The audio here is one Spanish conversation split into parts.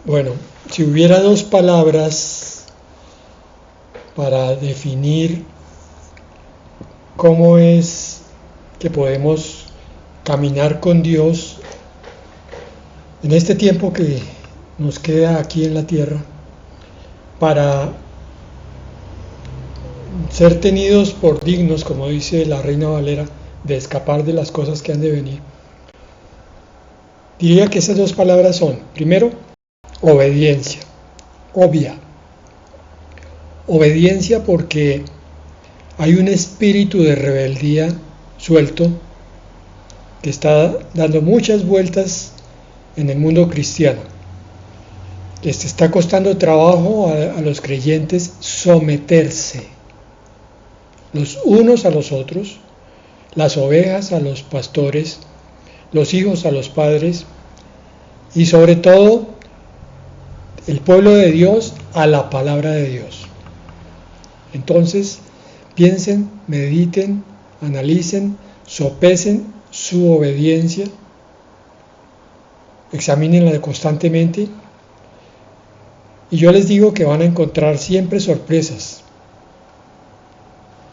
Bueno, si hubiera dos palabras para definir cómo es que podemos caminar con Dios en este tiempo que nos queda aquí en la tierra, para ser tenidos por dignos, como dice la Reina Valera, de escapar de las cosas que han de venir, diría que esas dos palabras son, primero, obediencia, obvia. Obediencia porque hay un espíritu de rebeldía suelto que está dando muchas vueltas en el mundo cristiano. Les está costando trabajo a los creyentes someterse los unos a los otros, las ovejas a los pastores, los hijos a los padres y sobre todo el pueblo de Dios a la palabra de Dios. Entonces, piensen, mediten, analicen, sopesen su obediencia, examínenla constantemente y yo les digo que van a encontrar siempre sorpresas.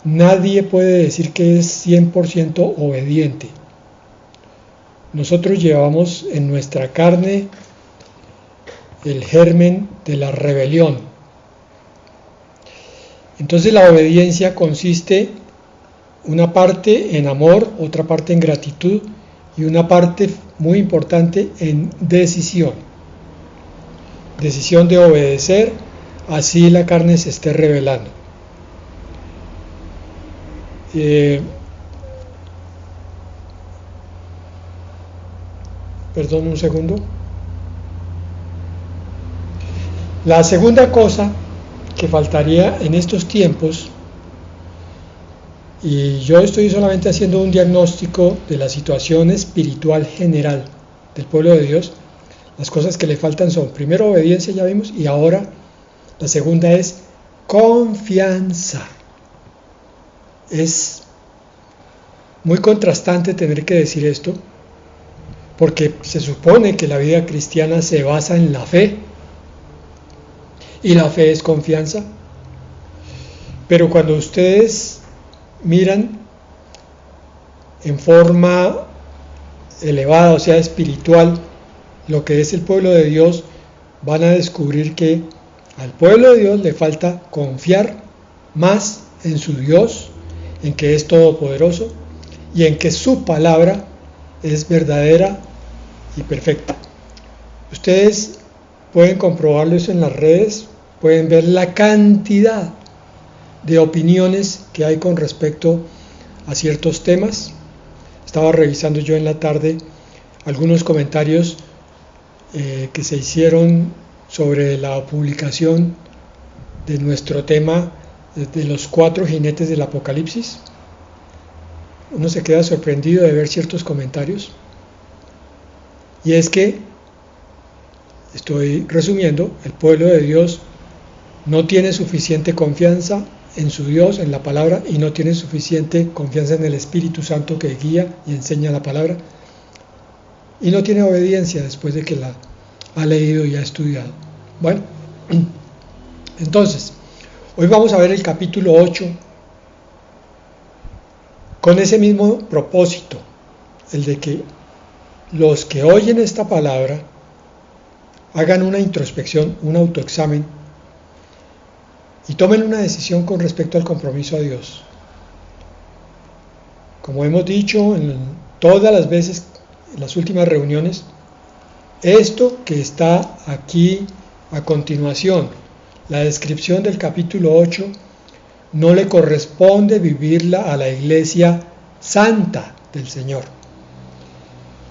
Nadie puede decir que es 100% obediente. Nosotros llevamos en nuestra carne el germen de la rebelión. Entonces la obediencia consiste una parte en amor, otra parte en gratitud y una parte muy importante en decisión. Decisión de obedecer, así la carne se esté rebelando. Perdón un segundo. La segunda cosa que faltaría en estos tiempos, y yo estoy solamente haciendo un diagnóstico de la situación espiritual general del pueblo de Dios, las cosas que le faltan son, primero obediencia, ya vimos, y ahora la segunda es confianza. Es muy contrastante tener que decir esto, porque se supone que la vida cristiana se basa en la fe, y la fe es confianza. Pero cuando ustedes miran en forma elevada, o sea, espiritual, lo que es el pueblo de Dios, van a descubrir que al pueblo de Dios le falta confiar más en su Dios, en que es todopoderoso y en que su palabra es verdadera y perfecta. Ustedes pueden comprobarlo eso en las redes, pueden ver la cantidad de opiniones que hay con respecto a ciertos temas. Estaba revisando yo en la tarde algunos comentarios que se hicieron sobre la publicación de nuestro tema de los 4 jinetes del Apocalipsis. Uno se queda sorprendido de ver ciertos comentarios, y es que, estoy resumiendo, el pueblo de Dios no tiene suficiente confianza en su Dios, en la palabra, y no tiene suficiente confianza en el Espíritu Santo que guía y enseña la palabra, y no tiene obediencia después de que la ha leído y ha estudiado. Bueno, entonces, hoy vamos a ver el capítulo 8 con ese mismo propósito, el de que los que oyen esta palabra hagan una introspección, un autoexamen y tomen una decisión con respecto al compromiso a Dios. Como hemos dicho en todas las veces, en las últimas reuniones, esto que está aquí a continuación, la descripción del capítulo 8, no le corresponde vivirla a la iglesia santa del Señor.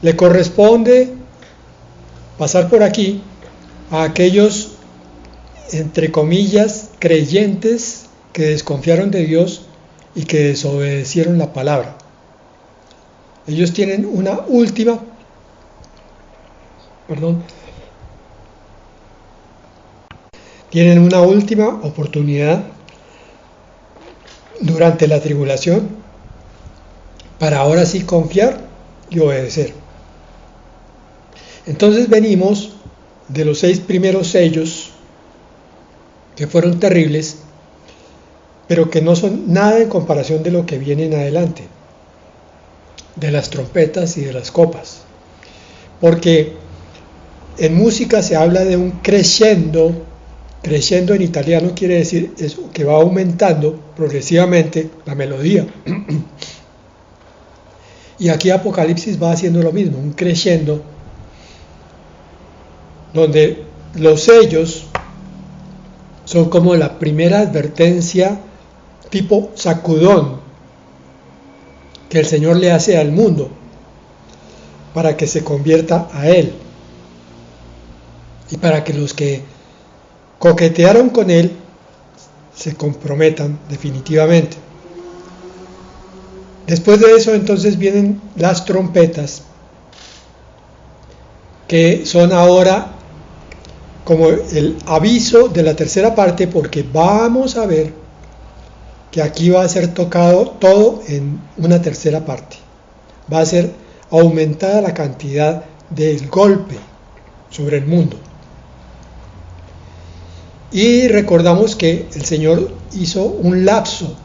Le corresponde pasar por aquí a aquellos, entre comillas, creyentes que desconfiaron de Dios y que desobedecieron la palabra. Ellos tienen una última oportunidad durante la tribulación para ahora sí confiar y obedecer. Entonces venimos de los 6 primeros sellos, que fueron terribles, pero que no son nada en comparación de lo que viene en adelante, de las trompetas y de las copas. Porque en música se habla de un crescendo. Crescendo en italiano quiere decir eso, que va aumentando progresivamente la melodía. Y aquí Apocalipsis va haciendo lo mismo, un crescendo, donde los sellos son como la primera advertencia tipo sacudón que el Señor le hace al mundo para que se convierta a Él y para que los que coquetearon con Él se comprometan definitivamente. Después de eso entonces vienen las trompetas, que son ahora como el aviso de la tercera parte, porque vamos a ver que aquí va a ser tocado todo en una tercera parte. Va a ser aumentada la cantidad del golpe sobre el mundo. Y recordamos que el Señor hizo un lapso,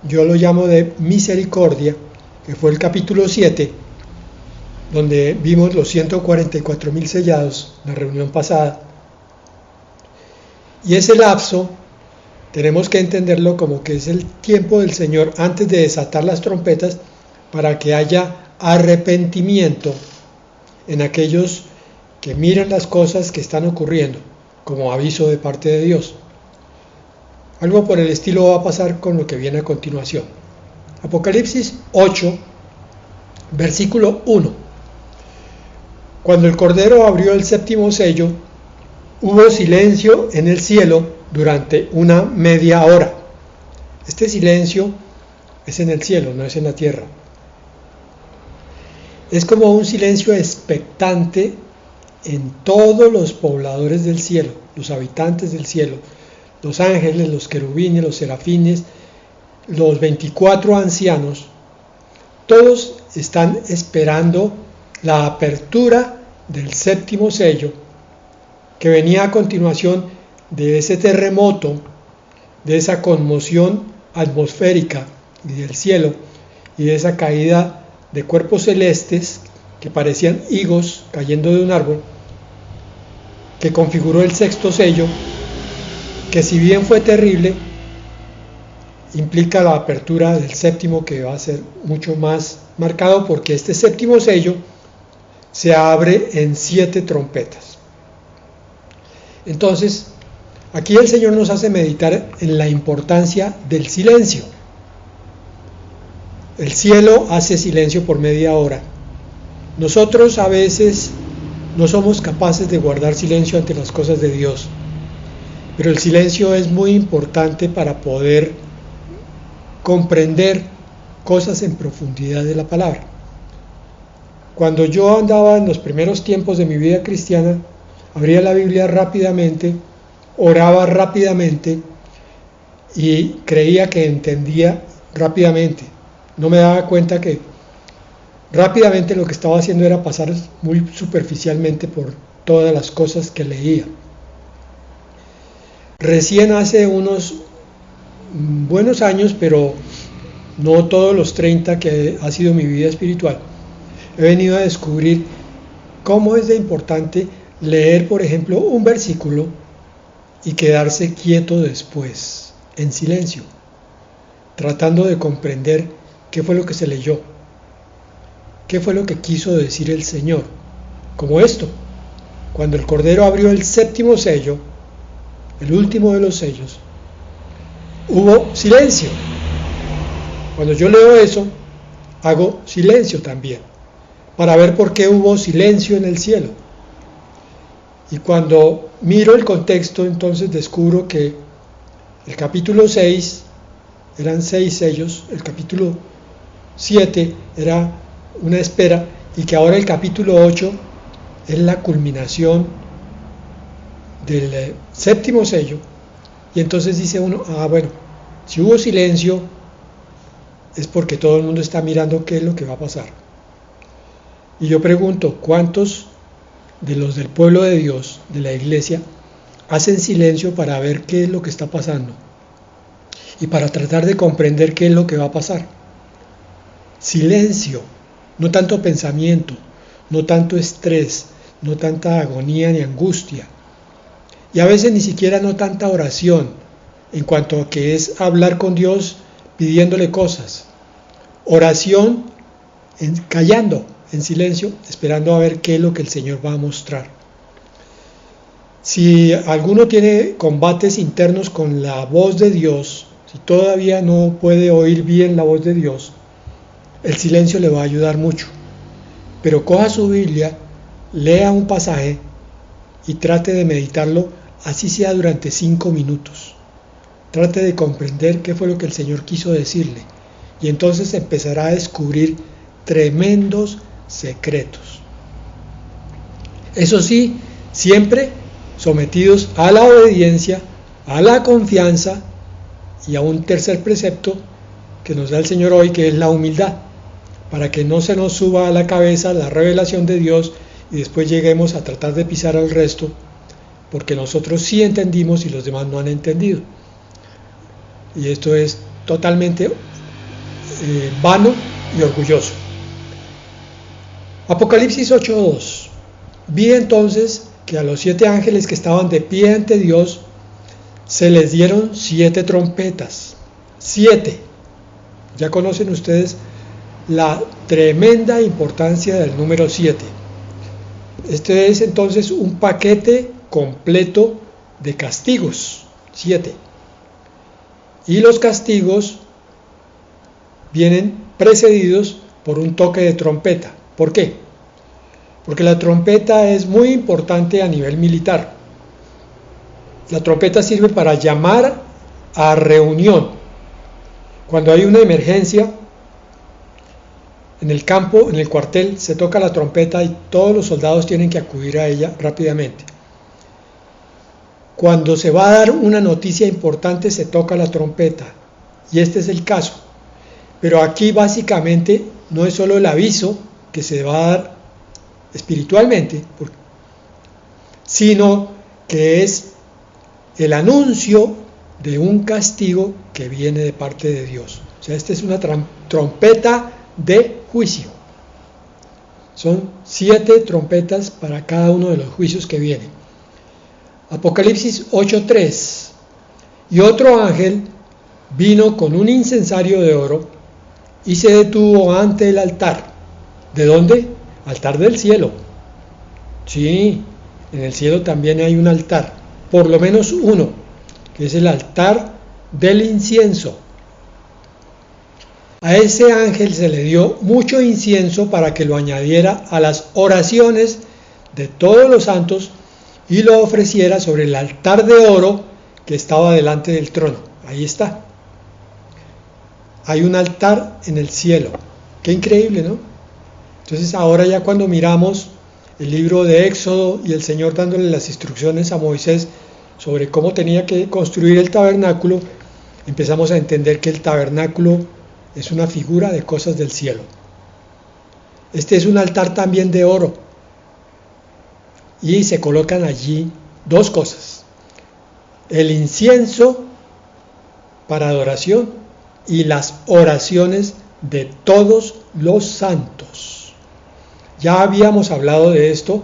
yo lo llamo de misericordia, que fue el capítulo 7, donde vimos los 144,000 sellados, la reunión pasada. Y ese lapso tenemos que entenderlo como que es el tiempo del Señor antes de desatar las trompetas, para que haya arrepentimiento en aquellos que miran las cosas que están ocurriendo, como aviso de parte de Dios. Algo por el estilo va a pasar con lo que viene a continuación. Apocalipsis 8, versículo 1. Cuando el Cordero abrió el séptimo sello, hubo silencio en el cielo durante una media hora. Este silencio es en el cielo, no es en la tierra. Es como un silencio expectante en todos los pobladores del cielo, los habitantes del cielo, los ángeles, los querubines, los serafines, los 24 ancianos. Todos están esperando la apertura del séptimo sello, que venía a continuación de ese terremoto, de esa conmoción atmosférica y del cielo, y de esa caída de cuerpos celestes que parecían higos cayendo de un árbol, que configuró el sexto sello, que si bien fue terrible, implica la apertura del séptimo, que va a ser mucho más marcado, porque este séptimo sello se abre en 7 trompetas. Entonces, aquí el Señor nos hace meditar en la importancia del silencio. El cielo hace silencio por media hora. Nosotros a veces no somos capaces de guardar silencio ante las cosas de Dios, pero el silencio es muy importante para poder comprender cosas en profundidad de la palabra. Cuando yo andaba en los primeros tiempos de mi vida cristiana, abría la Biblia rápidamente, oraba rápidamente y creía que entendía rápidamente. No me daba cuenta que rápidamente lo que estaba haciendo era pasar muy superficialmente por todas las cosas que leía. Recién hace unos buenos años, pero no todos los 30 que ha sido mi vida espiritual, he venido a descubrir cómo es de importante leer, por ejemplo, un versículo y quedarse quieto después, en silencio, tratando de comprender qué fue lo que se leyó, qué fue lo que quiso decir el Señor. Como esto, cuando el Cordero abrió el séptimo sello, el último de los sellos, hubo silencio. Cuando yo leo eso, hago silencio también, para ver por qué hubo silencio en el cielo. Y cuando miro el contexto, entonces descubro que el capítulo 6 eran 6 sellos, el capítulo 7 era una espera, y que ahora el capítulo 8 es la culminación del séptimo sello. Y entonces dice uno, bueno, si hubo silencio es porque todo el mundo está mirando qué es lo que va a pasar. Y yo pregunto, ¿cuántos de los del pueblo de Dios, de la iglesia, hacen silencio para ver qué es lo que está pasando y para tratar de comprender qué es lo que va a pasar. Silencio, no tanto pensamiento, no tanto estrés, no tanta agonía ni angustia, y a veces ni siquiera no tanta oración, en cuanto a que es hablar con Dios pidiéndole cosas. Oración callando, en silencio, esperando a ver qué es lo que el Señor va a mostrar. Si alguno tiene combates internos con la voz de Dios, si todavía no puede oír bien la voz de Dios, el silencio le va a ayudar mucho. Pero coja su Biblia, lea un pasaje y trate de meditarlo, así sea durante 5 minutos. Trate de comprender qué fue lo que el Señor quiso decirle, y entonces empezará a descubrir tremendos secretos. Eso sí, siempre sometidos a la obediencia, a la confianza y a un tercer precepto que nos da el Señor hoy, que es la humildad, para que no se nos suba a la cabeza la revelación de Dios y después lleguemos a tratar de pisar al resto, porque nosotros sí entendimos y los demás no han entendido. Y esto es totalmente vano y orgulloso. Apocalipsis 8:2. Vi entonces que a los 7 ángeles que estaban de pie ante Dios se les dieron 7 trompetas. 7. Ya conocen ustedes la tremenda importancia del número 7. Este es entonces un paquete completo de castigos. 7. Y los castigos vienen precedidos por un toque de trompeta. ¿Por qué? Porque la trompeta es muy importante a nivel militar. La trompeta sirve para llamar a reunión. Cuando hay una emergencia en el campo, en el cuartel, se toca la trompeta y todos los soldados tienen que acudir a ella rápidamente. Cuando se va a dar una noticia importante, se toca la trompeta, y este es el caso. Pero aquí básicamente no es solo el aviso que se va a dar espiritualmente, sino que es el anuncio de un castigo que viene de parte de Dios. O sea, esta es una trompeta de juicio. Son 7 trompetas para cada uno de los juicios que vienen. Apocalipsis 8:3. Y otro ángel vino con un incensario de oro y se detuvo ante el altar. ¿De dónde? Altar del cielo. Sí, en el cielo también hay un altar, por lo menos uno, que es el altar del incienso. A ese ángel se le dio mucho incienso para que lo añadiera a las oraciones de todos los santos y lo ofreciera sobre el altar de oro que estaba delante del trono. Ahí está. Hay un altar en el cielo. Qué increíble, ¿no? Entonces ahora ya cuando miramos el libro de Éxodo y el Señor dándole las instrucciones a Moisés sobre cómo tenía que construir el tabernáculo, empezamos a entender que el tabernáculo es una figura de cosas del cielo. Este es un altar también de oro. Y se colocan allí 2 cosas: el incienso para adoración y las oraciones de todos los santos. Ya habíamos hablado de esto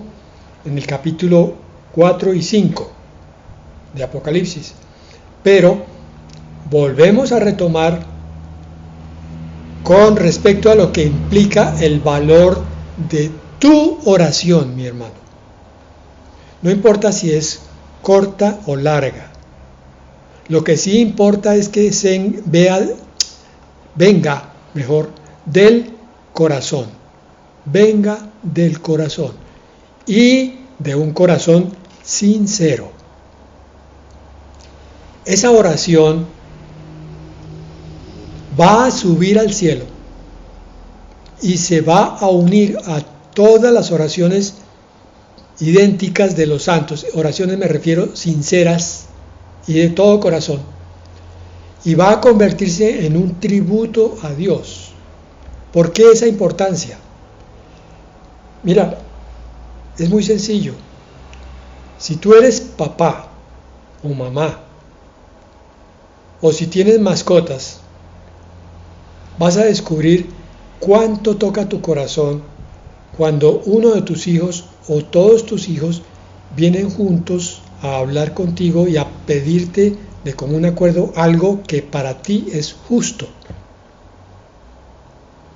en el capítulo 4 y 5 de Apocalipsis, pero volvemos a retomar con respecto a lo que implica el valor de tu oración, mi hermano. No importa si es corta o larga. Lo que sí importa es que venga del corazón. Venga del corazón. Y de un corazón sincero. Esa oración va a subir al cielo y se va a unir a todas las oraciones idénticas de los santos. Oraciones me refiero sinceras y de todo corazón, y va a convertirse en un tributo a Dios. ¿Por qué esa importancia? Mira, Es muy sencillo. Si tú eres papá o mamá, o si tienes mascotas, vas a descubrir cuánto toca tu corazón cuando uno de tus hijos o todos tus hijos vienen juntos a hablar contigo y a pedirte de común acuerdo algo que para ti es justo.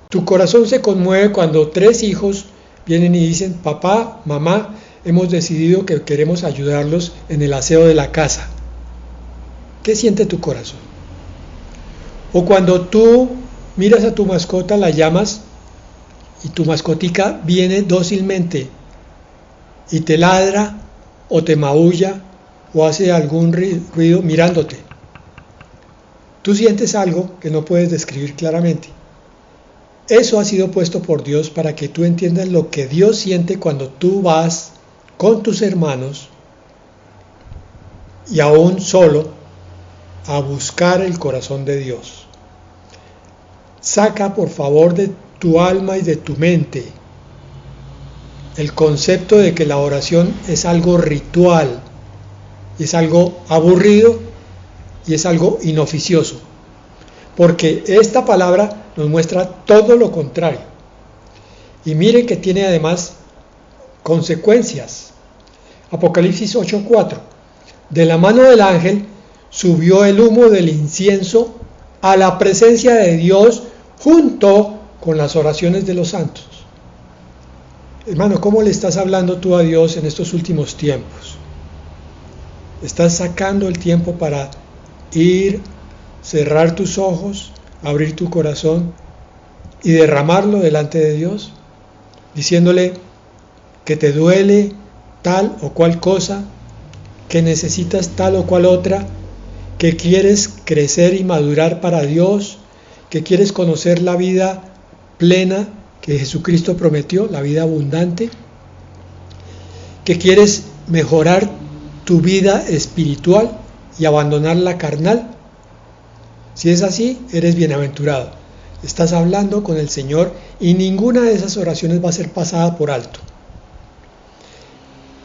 Tu corazón se conmueve cuando 3 hijos vienen y dicen: papá, mamá, hemos decidido que queremos ayudarlos en el aseo de la casa. ¿Qué siente tu corazón? O cuando tú miras a tu mascota, la llamas y tu mascotica viene dócilmente y te ladra o te maulla o hace algún ruido mirándote. Tú sientes algo que no puedes describir claramente. Eso ha sido puesto por Dios para que tú entiendas lo que Dios siente cuando tú vas con tus hermanos y aún solo a buscar el corazón de Dios. Saca por favor de tu alma y de tu mente el concepto de que la oración es algo ritual, es algo aburrido y es algo inoficioso, porque esta palabra nos muestra todo lo contrario. Y mire que tiene además consecuencias. Apocalipsis 8:4: de la mano del ángel subió el humo del incienso a la presencia de Dios junto con las oraciones de los santos. Hermano, ¿cómo le estás hablando tú a Dios en estos últimos tiempos? ¿Estás sacando el tiempo para ir, cerrar tus ojos, abrir tu corazón y derramarlo delante de Dios? Diciéndole que te duele tal o cual cosa, que necesitas tal o cual otra, que quieres crecer y madurar para Dios, que quieres conocer la vida plena que Jesucristo prometió, la vida abundante, que quieres mejorar tu vida espiritual y abandonar la carnal. Si es así, eres bienaventurado. Estás hablando con el Señor y ninguna de esas oraciones va a ser pasada por alto.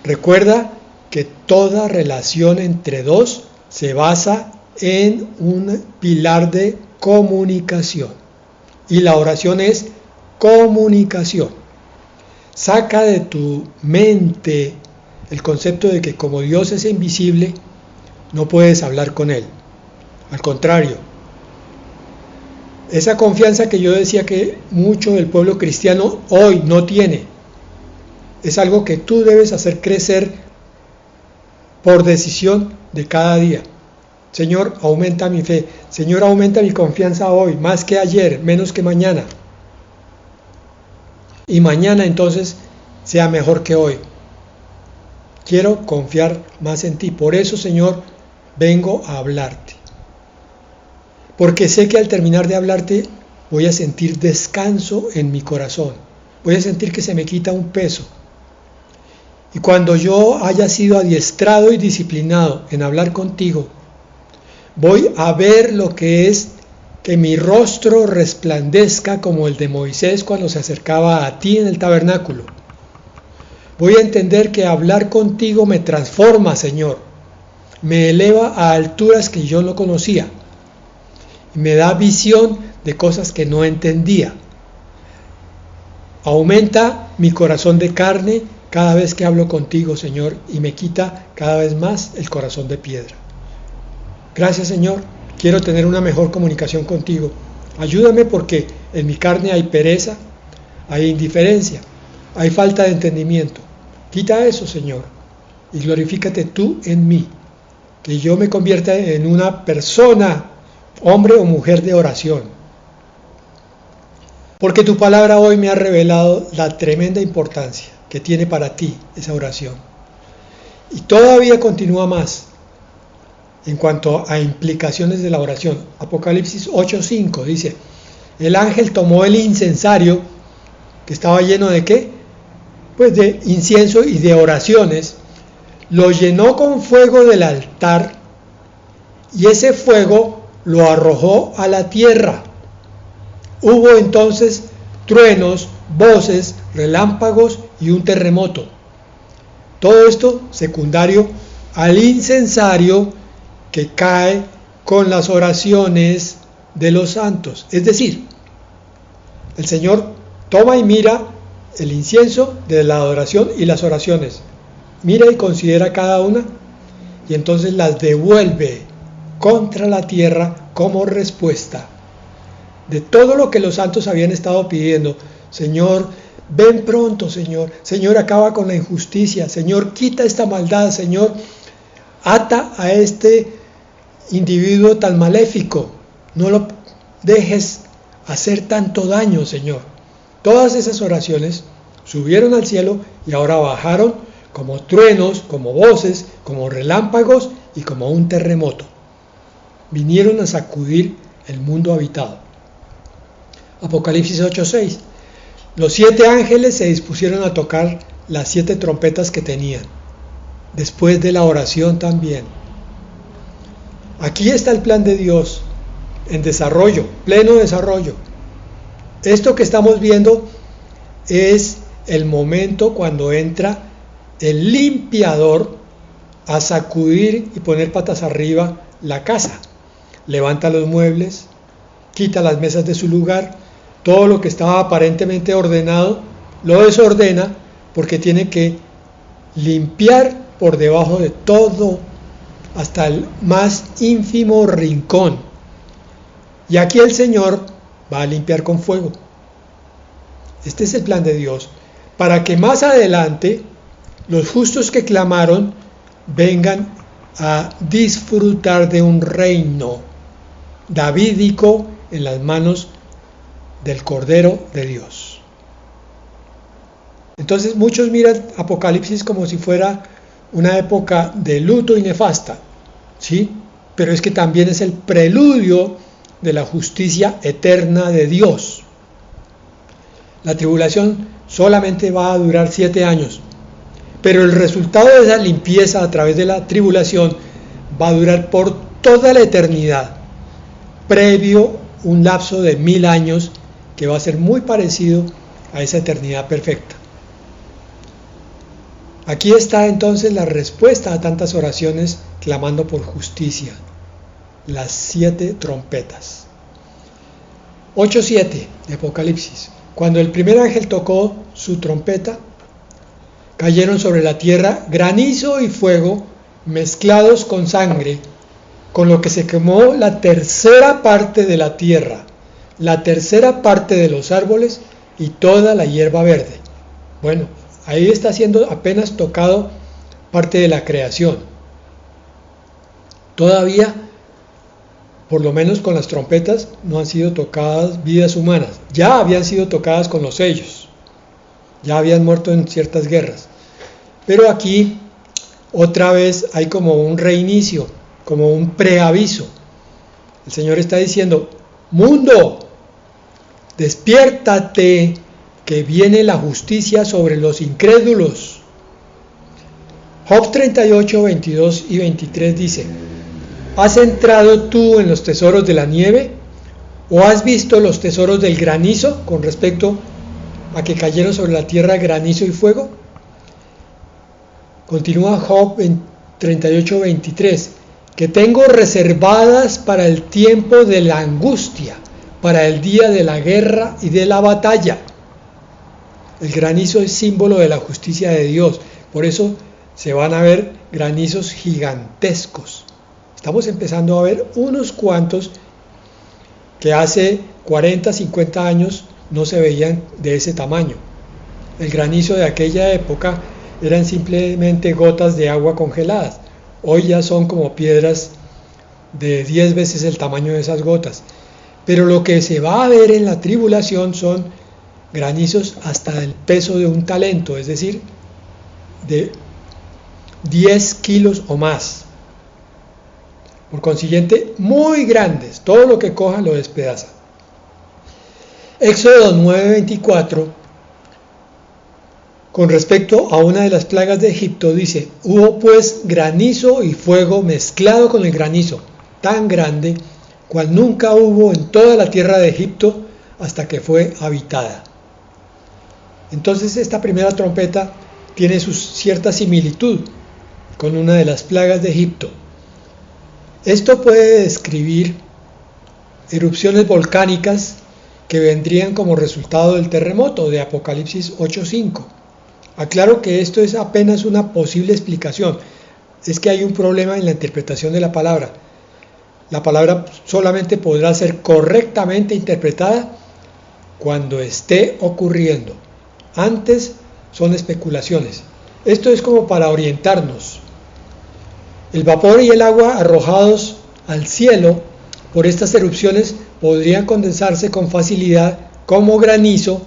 Recuerda que toda relación entre dos se basa en un pilar de comunicación. Y la oración es comunicación. Saca de tu mente el concepto de que como Dios es invisible, no puedes hablar con Él. Al contrario, esa confianza que yo decía que mucho del pueblo cristiano hoy no tiene, es algo que tú debes hacer crecer por decisión de cada día. Señor, aumenta mi fe. Señor, aumenta mi confianza hoy, más que ayer, menos que mañana. Y mañana entonces sea mejor que hoy. Quiero confiar más en ti. Por eso, Señor, vengo a hablarte. Porque sé que al terminar de hablarte voy a sentir descanso en mi corazón. Voy a sentir que se me quita un peso. Y cuando yo haya sido adiestrado y disciplinado en hablar contigo, voy a ver lo que es que mi rostro resplandezca como el de Moisés cuando se acercaba a ti en el tabernáculo. Voy a entender que hablar contigo me transforma, Señor. Me eleva a alturas que yo no conocía. Y me da visión de cosas que no entendía. Aumenta mi corazón de carne cada vez que hablo contigo, Señor, y me quita cada vez más el corazón de piedra. Gracias, Señor. Quiero tener una mejor comunicación contigo. Ayúdame porque en mi carne hay pereza, hay indiferencia, hay falta de entendimiento. Quita eso, Señor, y glorifícate tú en mí. Que yo me convierta en una persona, hombre o mujer de oración. Porque tu palabra hoy me ha revelado la tremenda importancia que tiene para ti esa oración. Y todavía continúa más en cuanto a implicaciones de la oración. Apocalipsis 8:5 dice: el ángel tomó el incensario que estaba lleno de ¿qué? Pues de incienso y de oraciones, lo llenó con fuego del altar y ese fuego lo arrojó a la tierra. Hubo entonces truenos, voces, relámpagos y un terremoto. Todo esto secundario al incensario que cae con las oraciones de los santos. Es decir, el Señor toma y mira el incienso de la adoración y las oraciones. Mira y considera cada una y entonces las devuelve contra la tierra como respuesta de todo lo que los santos habían estado pidiendo. Señor, ven pronto, Señor. Señor, acaba con la injusticia. Señor, quita esta maldad. Señor, ata a este individuo tan maléfico. No lo dejes hacer tanto daño, Señor. Todas esas oraciones subieron al cielo y ahora bajaron como truenos, como voces, como relámpagos y como un terremoto. Vinieron a sacudir el mundo habitado. Apocalipsis 8:6. Los 7 ángeles se dispusieron a tocar las 7 trompetas que tenían, después de la oración también. Aquí está el plan de Dios, en desarrollo, pleno desarrollo. Esto que estamos viendo es el momento cuando entra el limpiador a sacudir y poner patas arriba la casa. Levanta los muebles, quita las mesas de su lugar, todo lo que estaba aparentemente ordenado lo desordena porque tiene que limpiar por debajo de todo hasta el más ínfimo rincón. Y aquí el Señor va a limpiar con fuego. Este es el plan de Dios, para que más adelante los justos que clamaron vengan a disfrutar de un reino davídico en las manos del Cordero de Dios. Entonces muchos miran Apocalipsis como si fuera una época de luto y nefasta, ¿sí? Pero es que también es el preludio de la justicia eterna de Dios. La tribulación solamente va a durar 7 años, pero el resultado de esa limpieza a través de la tribulación va a durar por toda la eternidad, previo un lapso de 1000 años que va a ser muy parecido a esa eternidad perfecta. Aquí está entonces la respuesta a tantas oraciones clamando por justicia, las 7 trompetas. 8:7 de Apocalipsis. Cuando el primer ángel tocó su trompeta, cayeron sobre la tierra granizo y fuego mezclados con sangre, con lo que se quemó la tercera parte de la tierra, la tercera parte de los árboles y toda la hierba verde. Bueno, ahí está siendo apenas tocado parte de la creación. Todavía, por lo menos con las trompetas, no han sido tocadas vidas humanas. Ya habían sido tocadas con los sellos. Ya habían muerto en ciertas guerras. Pero aquí, otra vez, hay como un reinicio, como un preaviso. El Señor está diciendo, mundo, despiértate, que viene la justicia sobre los incrédulos. Job 38, 22 y 23 dice, ¿has entrado tú en los tesoros de la nieve? ¿O has visto los tesoros del granizo con respecto a que cayeron sobre la tierra granizo y fuego? Continúa Job en 38, 23, que tengo reservadas para el tiempo de la angustia, para el día de la guerra y de la batalla. El granizo es símbolo de la justicia de Dios, por eso se van a ver granizos gigantescos. Estamos empezando a ver unos cuantos que hace 40, 50 años no se veían de ese tamaño. El granizo de aquella época eran simplemente gotas de agua congeladas. Hoy ya son como piedras de 10 veces el tamaño de esas gotas. Pero lo que se va a ver en la tribulación son granizos hasta el peso de un talento, es decir, de 10 kilos o más. Por consiguiente, muy grandes. Todo lo que cojan lo despedaza. Éxodo 9:24, con respecto a una de las plagas de Egipto, dice, hubo pues granizo y fuego mezclado con el granizo, tan grande cual nunca hubo en toda la tierra de Egipto hasta que fue habitada. Entonces esta primera trompeta tiene cierta similitud con una de las plagas de Egipto. Esto puede describir erupciones volcánicas que vendrían como resultado del terremoto de Apocalipsis 8:5. Aclaro que esto es apenas una posible explicación, es que hay un problema en la interpretación de la palabra. La palabra solamente podrá ser correctamente interpretada cuando esté ocurriendo. Antes son especulaciones. Esto es como para orientarnos. El vapor y el agua arrojados al cielo por estas erupciones podrían condensarse con facilidad como granizo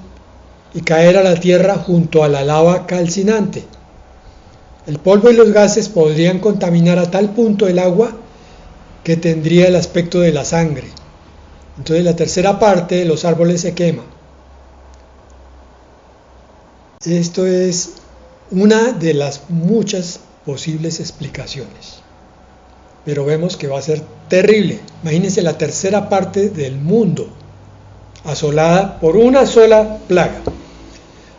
y caer a la tierra junto a la lava calcinante. El polvo y los gases podrían contaminar a tal punto el agua que tendría el aspecto de la sangre. Entonces la tercera parte de los árboles se quema. Esto es una de las muchas posibles explicaciones. Pero vemos que va a ser terrible. Imagínense la tercera parte del mundo asolada por una sola plaga.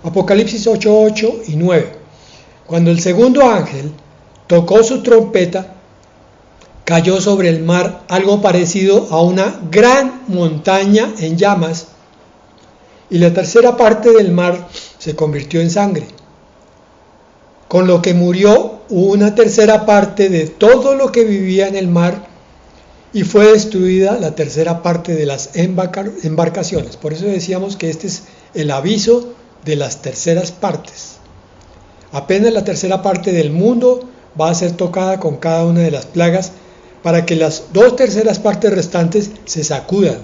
Apocalipsis 8:8 y 9. Cuando el segundo ángel tocó su trompeta, cayó sobre el mar algo parecido a una gran montaña en llamas, y la tercera parte del mar se convirtió en sangre, con lo que murió una tercera parte de todo lo que vivía en el mar, y fue destruida la tercera parte de las embarcaciones. Por eso decíamos que este es el aviso de las terceras partes. Apenas la tercera parte del mundo va a ser tocada con cada una de las plagas, para que las 2/3 partes restantes se sacudan.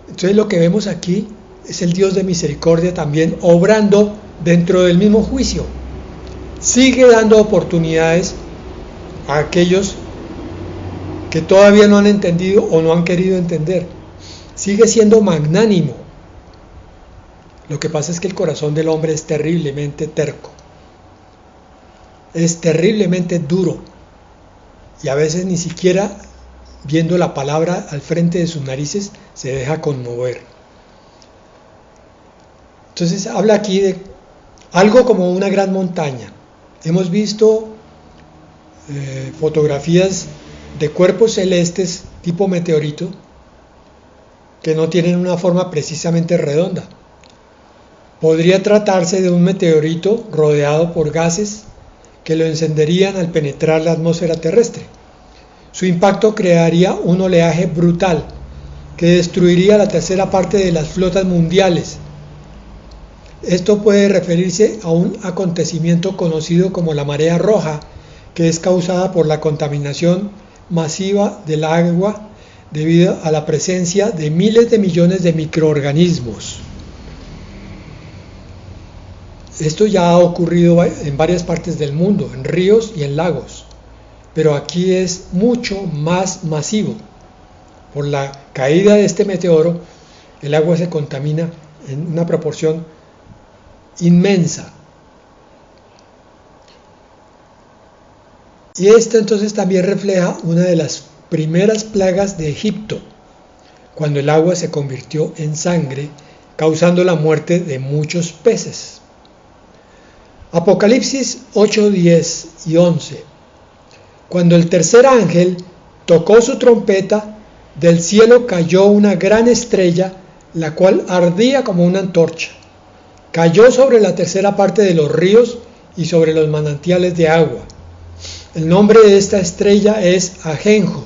Entonces lo que vemos aquí es el Dios de misericordia también obrando dentro del mismo juicio. Sigue dando oportunidades a aquellos que todavía no han entendido o no han querido entender. Sigue siendo magnánimo. Lo que pasa es que el corazón del hombre es terriblemente terco. Es terriblemente duro. Y a veces ni siquiera viendo la palabra al frente de sus narices se deja conmover. Entonces habla aquí de algo como una gran montaña. Hemos visto fotografías de cuerpos celestes tipo meteorito que no tienen una forma precisamente redonda. Podría tratarse de un meteorito rodeado por gases que lo encenderían al penetrar la atmósfera terrestre. Su impacto crearía un oleaje brutal que destruiría la tercera parte de las flotas mundiales. Esto puede referirse a un acontecimiento conocido como la marea roja, que es causada por la contaminación masiva del agua debido a la presencia de miles de millones de microorganismos. Esto ya ha ocurrido en varias partes del mundo, en ríos y en lagos, pero aquí es mucho más masivo. Por la caída de este meteoro, el agua se contamina en una proporción inmensa. Y esto entonces también refleja una de las primeras plagas de Egipto, cuando el agua se convirtió en sangre, causando la muerte de muchos peces. Apocalipsis 8, 10 y 11. Cuando el tercer ángel tocó su trompeta, del cielo cayó una gran estrella, la cual ardía como una antorcha. Cayó sobre la tercera parte de los ríos y sobre los manantiales de agua. El nombre de esta estrella es Ajenjo.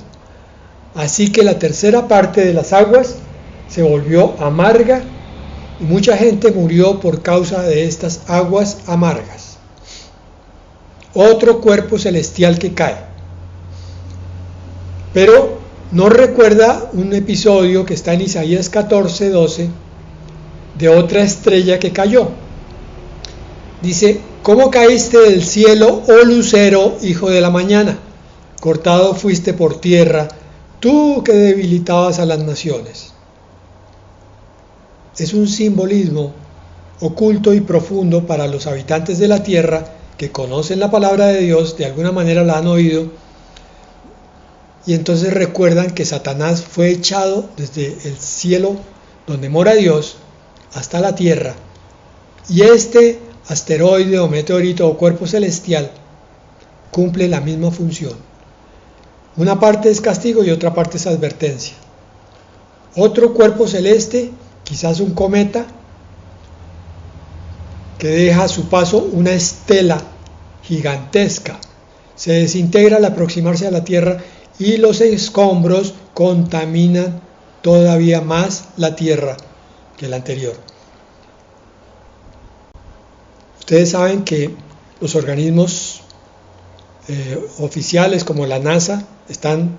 Así que la tercera parte de las aguas se volvió amarga y mucha gente murió por causa de estas aguas amargas. Otro cuerpo celestial que cae. Pero no recuerda un episodio que está en Isaías 14, 12, de otra estrella que cayó. Dice: ¿cómo caíste del cielo, oh lucero, hijo de la mañana? Cortado fuiste por tierra, tú que debilitabas a las naciones. Es un simbolismo oculto y profundo para los habitantes de la tierra que conocen la palabra de Dios, de alguna manera la han oído, y entonces recuerdan que Satanás fue echado desde el cielo donde mora Dios hasta la tierra, y este asteroide o meteorito o cuerpo celestial cumple la misma función. Una parte es castigo y otra parte es advertencia. Otro cuerpo celeste, quizás un cometa, que deja a su paso una estela gigantesca, se desintegra al aproximarse a la Tierra y los escombros contaminan todavía más la Tierra que la anterior. Ustedes saben que los organismos oficiales como la NASA están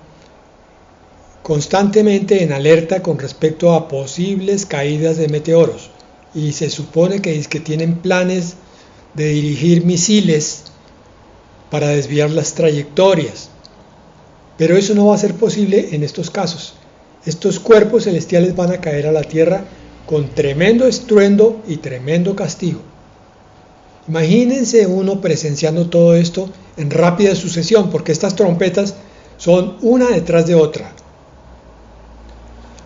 constantemente en alerta con respecto a posibles caídas de meteoros y se supone que tienen planes de dirigir misiles para desviar las trayectorias, pero eso no va a ser posible en estos casos. Estos cuerpos celestiales van a caer a la Tierra con tremendo estruendo y tremendo castigo. Imagínense uno presenciando todo esto en rápida sucesión, porque estas trompetas son una detrás de otra.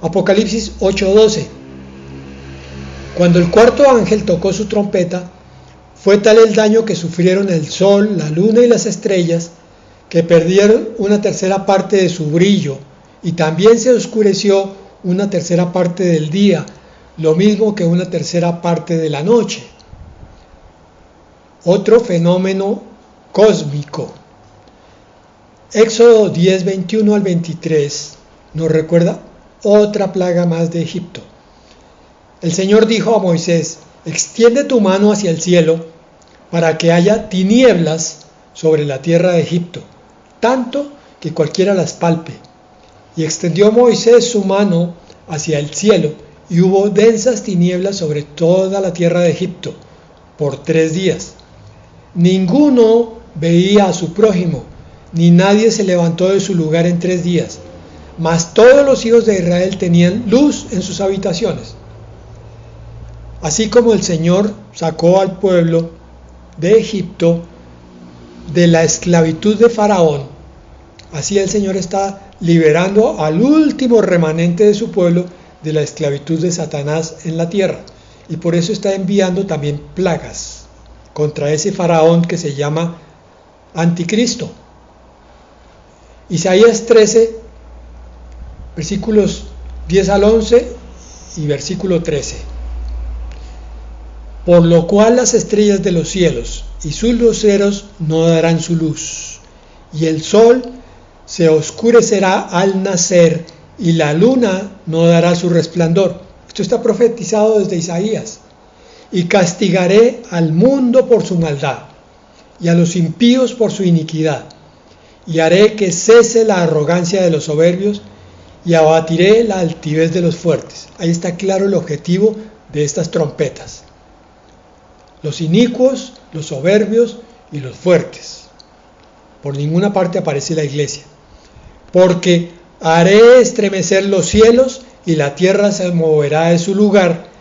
Apocalipsis 8:12. Cuando el cuarto ángel tocó su trompeta, fue tal el daño que sufrieron el sol, la luna y las estrellas, que perdieron una tercera parte de su brillo, y también se oscureció una tercera parte del día, lo mismo que una tercera parte de la noche. Otro fenómeno cósmico. Éxodo 10, 21 al 23 nos recuerda otra plaga más de Egipto. El Señor dijo a Moisés: extiende tu mano hacia el cielo para que haya tinieblas sobre la tierra de Egipto, tanto que cualquiera las palpe. Y extendió Moisés su mano hacia el cielo, y hubo densas tinieblas sobre toda la tierra de Egipto por 3 días. Ninguno veía a su prójimo, ni nadie se levantó de su lugar en 3 días, mas todos los hijos de Israel tenían luz en sus habitaciones. Así como el Señor sacó al pueblo de Egipto de la esclavitud de Faraón, así el Señor está liberando al último remanente de su pueblo de la esclavitud de Satanás en la tierra, y por eso está enviando también plagas contra ese faraón que se llama Anticristo. Isaías 13, versículos 10 al 11 y versículo 13. Por lo cual las estrellas de los cielos y sus luceros no darán su luz, y el sol se oscurecerá al nacer, y la luna no dará su resplandor. Esto está profetizado desde Isaías. Y castigaré al mundo por su maldad, y a los impíos por su iniquidad, y haré que cese la arrogancia de los soberbios, y abatiré la altivez de los fuertes. Ahí está claro el objetivo de estas trompetas: los inicuos, los soberbios y los fuertes. Por ninguna parte aparece la iglesia. Porque haré estremecer los cielos, y la tierra se moverá de su lugar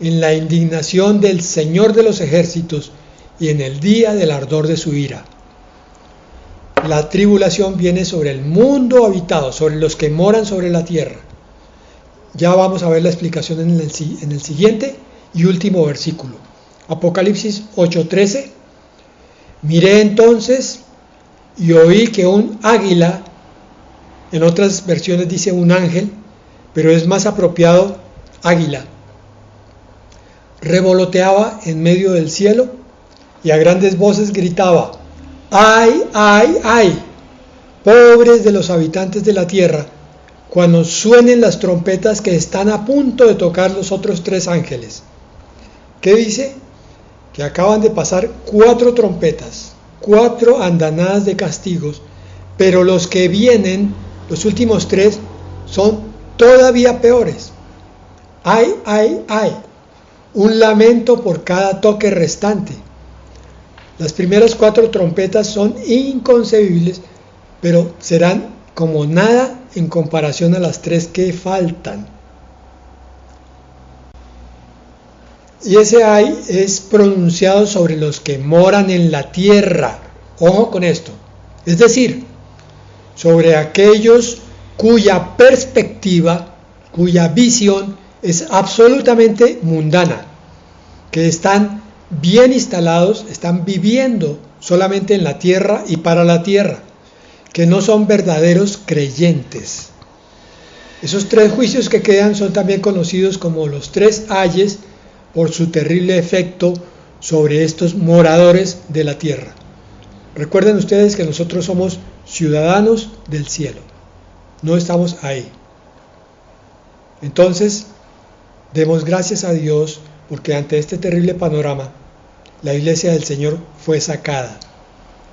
en la indignación del Señor de los ejércitos y en el día del ardor de su ira. La tribulación viene sobre el mundo habitado, sobre los que moran sobre la tierra. Ya vamos a ver la explicación en el siguiente y último versículo. Apocalipsis 8:13. Miré entonces y oí que un águila, en otras versiones dice un ángel, pero es más apropiado águila, revoloteaba en medio del cielo y a grandes voces gritaba: ¡ay, ay, ay! Pobres de los habitantes de la tierra, cuando suenen las trompetas que están a punto de tocar los otros 3 ángeles. ¿Qué dice? Que acaban de pasar 4 trompetas, 4 andanadas de castigos, pero los que vienen, los últimos 3, son todavía peores. ¡Ay, ay, ay! Un lamento por cada toque restante. Las primeras 4 trompetas son inconcebibles, pero serán como nada en comparación a las 3 que faltan. Y ese ay es pronunciado sobre los que moran en la tierra. Ojo con esto. Es decir, sobre aquellos cuya perspectiva, cuya visión es absolutamente mundana, que están bien instalados, están viviendo solamente en la tierra y para la tierra, que no son verdaderos creyentes. Esos tres juicios que quedan son también conocidos como los tres ayes por su terrible efecto sobre estos moradores de la tierra. Recuerden ustedes que nosotros somos ciudadanos del cielo, no estamos ahí. Entonces, demos gracias a Dios porque ante este terrible panorama, la iglesia del Señor fue sacada.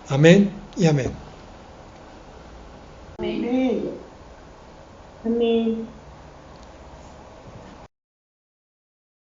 Amén y amén. Amén. Amén.